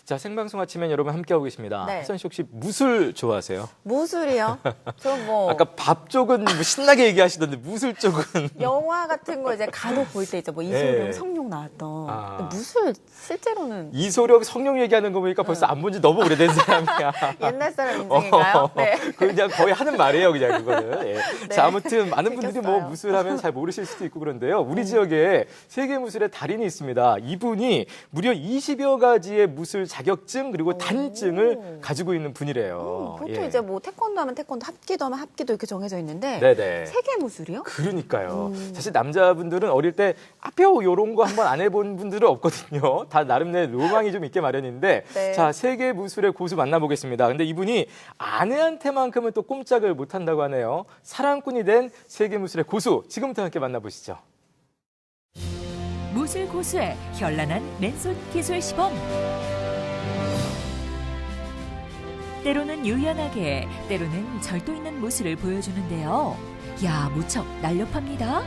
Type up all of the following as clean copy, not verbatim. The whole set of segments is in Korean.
자, 생방송 아침엔 여러분 함께하고 계십니다. 네. 혜선 씨 혹시 무술 좋아하세요? 무술이요? 저 뭐 아까 밥 쪽은 뭐 신나게 얘기하시던데 무술 쪽은 영화 같은 거 이제 간혹 볼 때 있죠. 뭐 이소룡, 네. 성룡 나왔던. 아. 근데 무술 실제로는 이소룡, 성룡 얘기하는 거 보니까 벌써 안 본 지 너무 오래된 사람이야. 옛날 사람 인생인가요? 네. 그냥 거의 하는 말이에요, 그냥 그거는. 예. 네. 자, 아무튼 많은 분들이 뭐 느꼈어요. 무술하면 잘 모르실 수도 있고 그런데요. 우리 지역에 세계 무술의 달인이 있습니다. 이분이 무려 20여 가지의 무술 자격증 그리고 단증을 가지고 있는 분이래요. 보통 예. 이제 뭐 태권도 하면 태권도, 합기도 하면 합기도 이렇게 정해져 있는데 네네. 세계 무술이요? 그러니까요. 사실 남자분들은 어릴 때 아뼈 요런 거 한번 안 해본 분들은 없거든요. 다 나름대로 로망이 좀 있게 마련인데 네. 자, 세계 무술의 고수 만나보겠습니다. 근데 이분이 아내한테만큼은 또 꼼짝을 못한다고 하네요. 사랑꾼이 된 세계 무술의 고수 지금부터 함께 만나보시죠. 무술 고수의 현란한 맨손 기술 시범. 때로는 유연하게, 때로는 절도 있는 무술을 보여주는데요. 야, 무척 날렵합니다.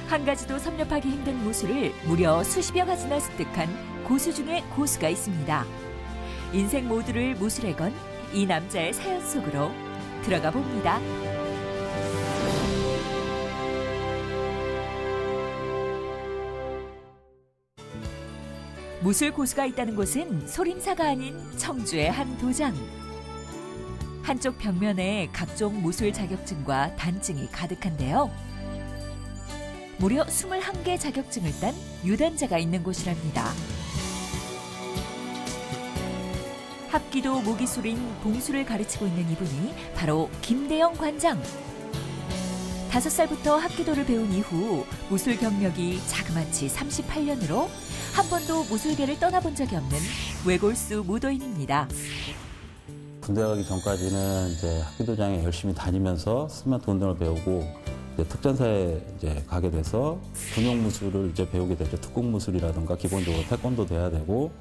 한 가지도 섭렵하기 힘든 무술을 무려 수십여 가지나 습득한 고수 중에 고수가 있습니다. 인생 모두를 무술에 건 이 남자의 사연 속으로 들어가 봅니다. 무술 고수가 있다는 곳은 소림사가 아닌 청주의 한 도장. 한쪽 벽면에 각종 무술 자격증과 단증이 가득한데요. 무려 21개 자격증을 딴 유단자가 있는 곳이랍니다. 합기도 무기술인 봉수를 가르치고 있는 이분이 바로 김대영 관장. 5살부터 합기도를 배운 이후 무술 경력이 자그마치 38년으로 한 번도 무술계를 떠나본 적이 없는 외골수 무도인입니다. 군대 가기 전까지는 이제 합기도장에 열심히 다니면서 스마트 운동을 배우고 이제 특전사에 이제 가게 돼서 군용 무술을 이제 배우게 되죠. 특공 무술이라든가 기본적으로 태권도 돼야 되고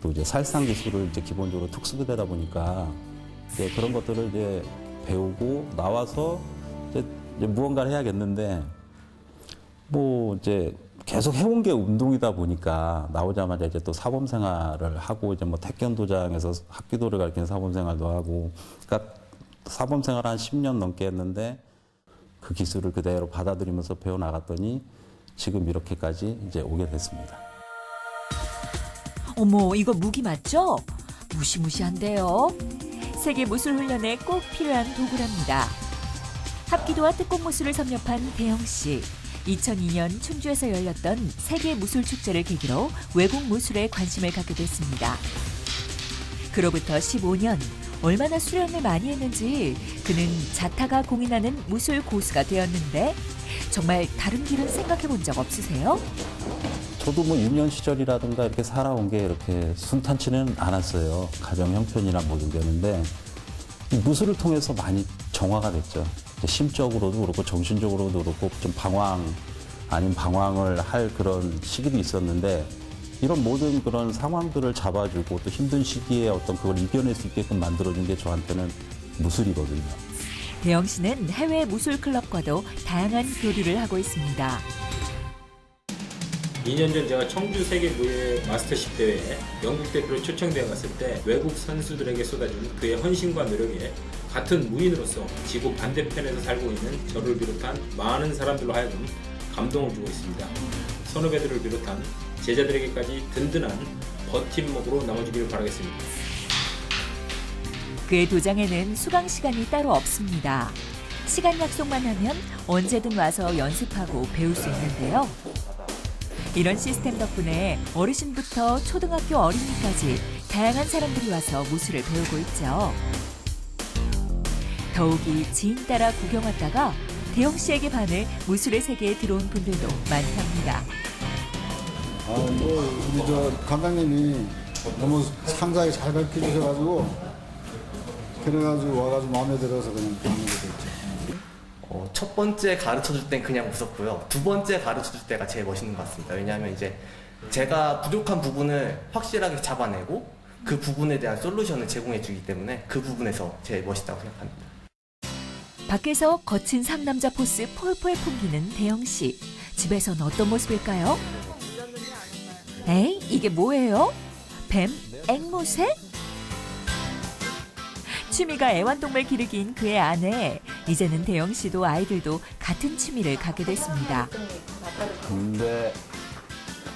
또 이제 살상 기술을 이제 기본적으로 특수부대다 보니까 이제 그런 것들을 이제 배우고 나와서 이제 무언가를 해야겠는데 뭐 이제 계속 해온 게 운동이다 보니까 나오자마자 이제 또 사범 생활을 하고 이제 뭐 태권도장에서 합기도를 가르치는 사범 생활도 하고 그러니까 사범 생활 한 10년 넘게 했는데 그 기술을 그대로 받아들이면서 배워 나갔더니 지금 이렇게까지 이제 오게 됐습니다. 어머, 이거 무기 맞죠? 무시무시한데요. 세계 무술 훈련에 꼭 필요한 도구랍니다. 합기도와 특공 무술을 섭렵한 대영 씨. 2002년 충주에서 열렸던 세계 무술 축제를 계기로 외국 무술에 관심을 갖게 됐습니다. 그로부터 15년, 얼마나 수련을 많이 했는지 그는 자타가 공인하는 무술 고수가 되었는데 정말 다른 길은 생각해 본 적 없으세요? 저도 뭐 유년 시절이라든가 이렇게 살아온 게 이렇게 순탄치는 않았어요. 가정 형편이나 모든 게는데 무술을 통해서 많이 정화가 됐죠. 심적으로도 그렇고 정신적으로도 그렇고 좀 방황 아닌 방황을 할 그런 시기도 있었는데 이런 모든 그런 상황들을 잡아주고 또 힘든 시기에 어떤 그걸 이겨낼 수 있게끔 만들어준 게 저한테는 무술이거든요. 대영 씨는 해외 무술 클럽과도 다양한 교류를 하고 있습니다. 2년 전 제가 청주 세계 무예 마스터십 대회에 영국 대표로 초청되어 갔을 때 외국 선수들에게 쏟아진 그의 헌신과 노력에 같은 무인으로서 지구 반대편에서 살고 있는 저를 비롯한 많은 사람들로 하여금 감동을 주고 있습니다. 선후배들을 비롯한 제자들에게까지 든든한 버팀목으로 남아주기를 바라겠습니다. 그의 도장에는 수강 시간이 따로 없습니다. 시간 약속만 하면 언제든 와서 연습하고 배울 수 있는데요. 이런 시스템 덕분에 어르신부터 초등학교 어린이까지 다양한 사람들이 와서 무술을 배우고 있죠. 더욱이 지인 따라 구경 왔다가 대영 씨에게 반해 무술의 세계에 들어온 분들도 많답니다. 우리 저 관장님이 너무 상세하게 잘 가르쳐 주셔가지고 그래가지고 와가지고 마음에 들어서 그냥 배우게 됐죠. 첫 번째 가르쳐 줄 땐 그냥 웃었고요. 두 번째 가르쳐 줄 때가 제일 멋있는 것 같습니다. 왜냐하면 이제 제가 부족한 부분을 확실하게 잡아내고 그 부분에 대한 솔루션을 제공해 주기 때문에 그 부분에서 제일 멋있다고 생각합니다. 밖에서 거친 상남자 포스 폴폴 풍기는 대영 씨. 집에선 어떤 모습일까요? 에이, 이게 뭐예요? 뱀? 앵무새? 취미가 애완동물 기르기인 그의 아내. 이제는 대영 씨도 아이들도 같은 취미를 갖게 됐습니다. 근데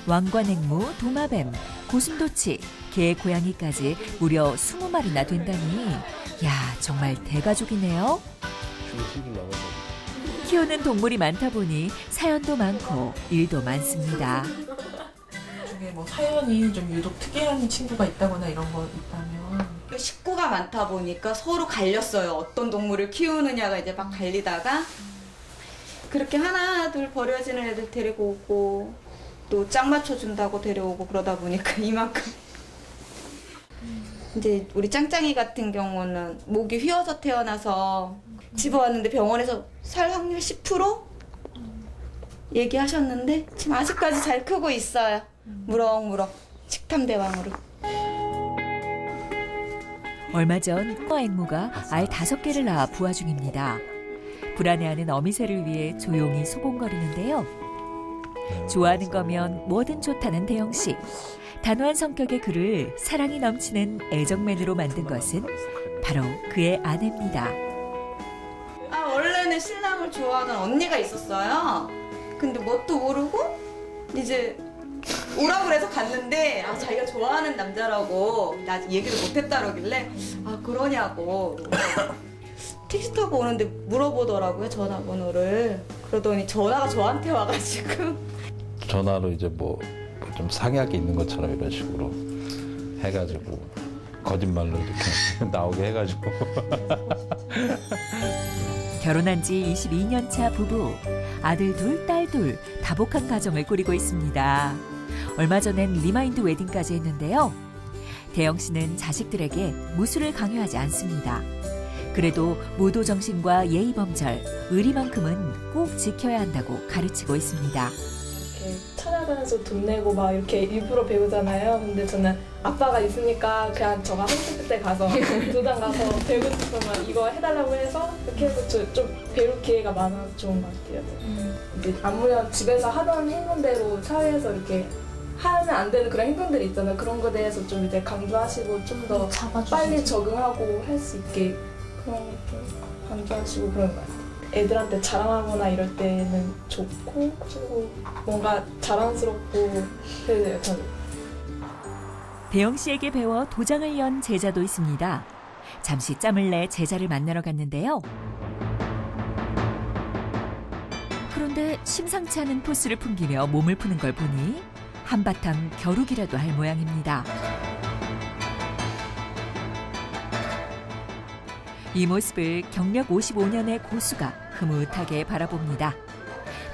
왕관앵무, 도마뱀, 고슴도치, 개, 고양이까지 무려 20마리나 된다니. 야, 정말 대가족이네요. 키우는 동물이 많다 보니 사연도 많고 일도 많습니다. 중에 뭐 사연이 좀 유독 특이한 친구가 있다거나 이런 거 있다면? 식구가 많다 보니까 서로 갈렸어요. 어떤 동물을 키우느냐가 이제 막 갈리다가 그렇게 하나 둘 버려지는 애들 데리고 오고 또 짝 맞춰준다고 데려오고 그러다 보니까 이만큼 이제 우리 짱짱이 같은 경우는 목이 휘어서 태어나서 집어왔는데 병원에서 살 확률 10% 얘기하셨는데 지금 아직까지 잘 크고 있어요. 무럭무럭 식탐대왕으로. 얼마 전 앵무가 알 5개를 낳아 부화 중입니다. 불안해하는 어미새를 위해 조용히 소곤거리는데요. 좋아하는 거면 뭐든 좋다는 대영 씨. 단호한 성격의 그를 사랑이 넘치는 애정맨으로 만든 것은 바로 그의 아내입니다. 원래는 신랑을 좋아하는 언니가 있었어요. 근데 뭣도 모르고 이제 오라고 그래서 갔는데 자기가 좋아하는 남자라고 나 얘기를 못했다 그러길래 그러냐고 택시 타고 오는데 물어보더라고요, 전화번호를. 그러더니 전화가 저한테 와가지고 전화로 이제 뭐 좀 상약이 있는 것처럼 이런 식으로 해가지고 거짓말로 이렇게 나오게 해가지고 결혼한 지 22년 차 부부. 아들 둘, 딸 둘, 다복한 가정을 꾸리고 있습니다. 얼마 전엔 리마인드 웨딩까지 했는데요. 대영 씨는 자식들에게 무술을 강요하지 않습니다. 그래도 무도 정신과 예의 범절, 의리만큼은 꼭 지켜야 한다고 가르치고 있습니다. 이렇게 찾아다녀서 돈 내고 막 이렇게 일부러 배우잖아요. 근데 저는 아빠가 있으니까 그냥 저가 학교 때 가서 도장 가서 배우고 싶으면 이거 해달라고 해서 그렇게 해서 좀 배울 기회가 많아서 좋은 것 같아요. 이제 아무래도 집에서 하던 행동대로 사회에서 이렇게 하면 안 되는 그런 행동들이 있잖아요. 그런 거에 대해서 좀 이제 강조하시고 좀 더 빨리 적응하고 할 수 있게 그런 거 좀 강조하시고 그런 것 같아요. 애들한테 자랑하거나 이럴 때는 좋고 그리고 뭔가 자랑스럽고 그래요, 저는. 대영 씨에게 배워 도장을 연 제자도 있습니다. 잠시 짬을 내 제자를 만나러 갔는데요. 그런데 심상치 않은 포스를 풍기며 몸을 푸는 걸 보니 한바탕 겨루기라도 할 모양입니다. 이 모습을 경력 55년의 고수가 흐뭇하게 바라봅니다.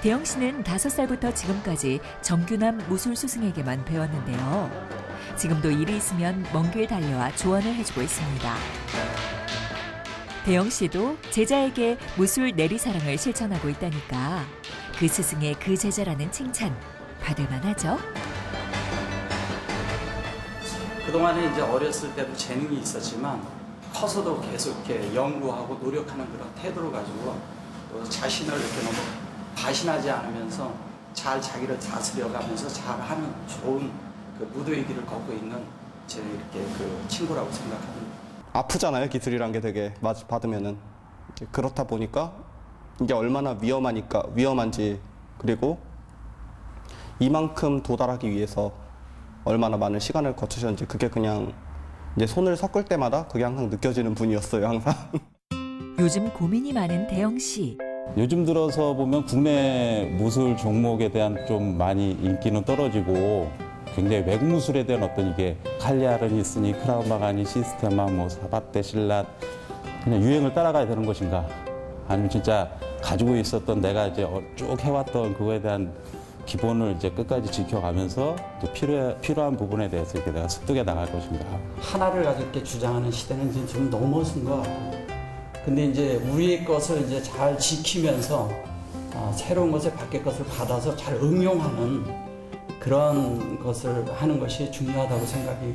대영 씨는 5살부터 지금까지 정규남 무술 스승에게만 배웠는데요. 지금도 일이 있으면 먼 길 달려와 조언을 해주고 있습니다. 대영 씨도 제자에게 무술 내리사랑을 실천하고 있다니까 그 스승의 그 제자라는 칭찬 받을 만하죠. 그동안에 이제 어렸을 때도 재능이 있었지만 커서도 계속 이렇게 연구하고 노력하는 그런 태도를 가지고 또 자신을 이렇게 너무 과신하지 않으면서 잘 자기를 다스려가면서 잘하는 좋은 그 무도의 길을 걷고 있는 제 이렇게 그 친구라고 생각합니다. 아프잖아요, 기술이란 게 되게 받으면은. 그렇다 보니까 이게 얼마나 위험한지 그리고 이만큼 도달하기 위해서 얼마나 많은 시간을 거치셨는지 그게 그냥 이제 손을 섞을 때마다 그게 항상 느껴지는 분이었어요, 항상. 요즘 고민이 많은 대영 씨. 요즘 들어서 보면 국내 무술 종목에 대한 좀 많이 인기는 떨어지고 굉장히 외국 무술에 대한 어떤 이게 칼리아른이 있으니 크라우마가니 시스테마 뭐 사바테 실랏 그냥 유행을 따라가야 되는 것인가 아니면 진짜 가지고 있었던 내가 이제 쭉 해왔던 그거에 대한 기본을 이제 끝까지 지켜가면서 이제 필요한 부분에 대해서 이렇게 내가 습득해 나갈 것인가. 하나를 가볍게 주장하는 시대는 이제 좀 넘어선 것 같아요. 근데 이제 우리의 것을 이제 잘 지키면서 새로운 것을 밖의 것을 받아서 잘 응용하는 그런 것을 하는 것이 중요하다고 생각이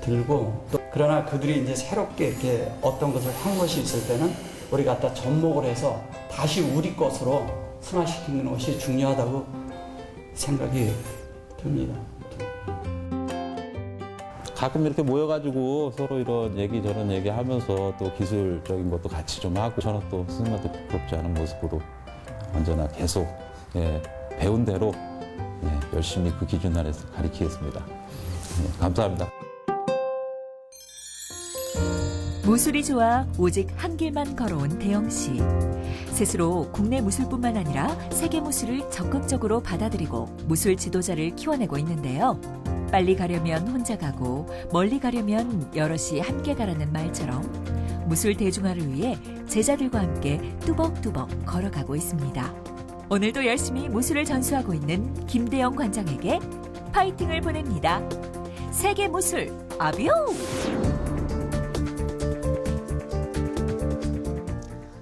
들고 또 그러나 그들이 이제 새롭게 이렇게 어떤 것을 한 것이 있을 때는 우리 갖다 접목을 해서 다시 우리 것으로 승화시키는 것이 중요하다고 생각이 듭니다. 가끔 이렇게 모여가지고 서로 이런 얘기 저런 얘기 하면서 또 기술적인 것도 같이 좀 하고 저는 또 스님한테 부끄럽지 않은 모습으로 언제나 계속 배운 대로 열심히 그 기준 안에서 가르치겠습니다. 감사합니다. 무술이 좋아 오직 한 길만 걸어온 대영 씨. 스스로 국내 무술뿐만 아니라 세계 무술을 적극적으로 받아들이고 무술 지도자를 키워내고 있는데요. 빨리 가려면 혼자 가고 멀리 가려면 여럿이 함께 가라는 말처럼 무술 대중화를 위해 제자들과 함께 뚜벅뚜벅 걸어가고 있습니다. 오늘도 열심히 무술을 전수하고 있는 김대영 관장에게 파이팅을 보냅니다. 세계 무술 아비오!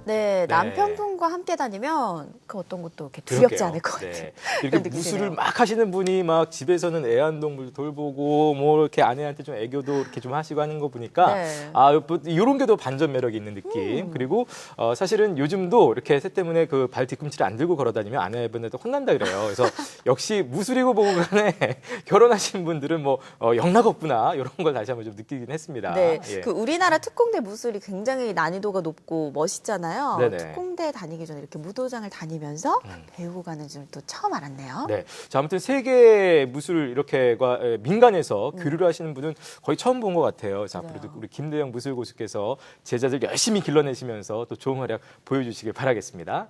네, 남편분과 함께 다니면 그 어떤 것도 이렇게 두렵지 않을 것 같아요. 네. 이렇게 무술을 막 하시는 분이 막 집에서는 애완동물 돌보고 뭐 이렇게 아내한테 좀 애교도 이렇게 좀 하시고 하는 거 보니까 네. 이런 게 더 반전 매력이 있는 느낌. 그리고 사실은 요즘도 이렇게 새 때문에 그 발 뒤꿈치를 안 들고 걸어다니면 아내분한테 혼난다 그래요. 그래서 역시 무술이고 뭐고 간에 결혼하신 분들은 뭐 영락 없구나 이런 걸 다시 한번 좀 느끼긴 했습니다. 네, 예. 그 우리나라 특공대 무술이 굉장히 난이도가 높고 멋있잖아요. 네네. 특공대 다니기 전에 이렇게 무도장을 다니면서 배우고 가는 줄 또 처음 알았네요. 네. 자, 아무튼 세계 무술 이렇게과 민간에서 교류를 하시는 분은 거의 처음 본 것 같아요. 자, 앞으로도 우리 김대영 무술고수께서 제자들 열심히 길러내시면서 또 좋은 활약 보여주시길 바라겠습니다.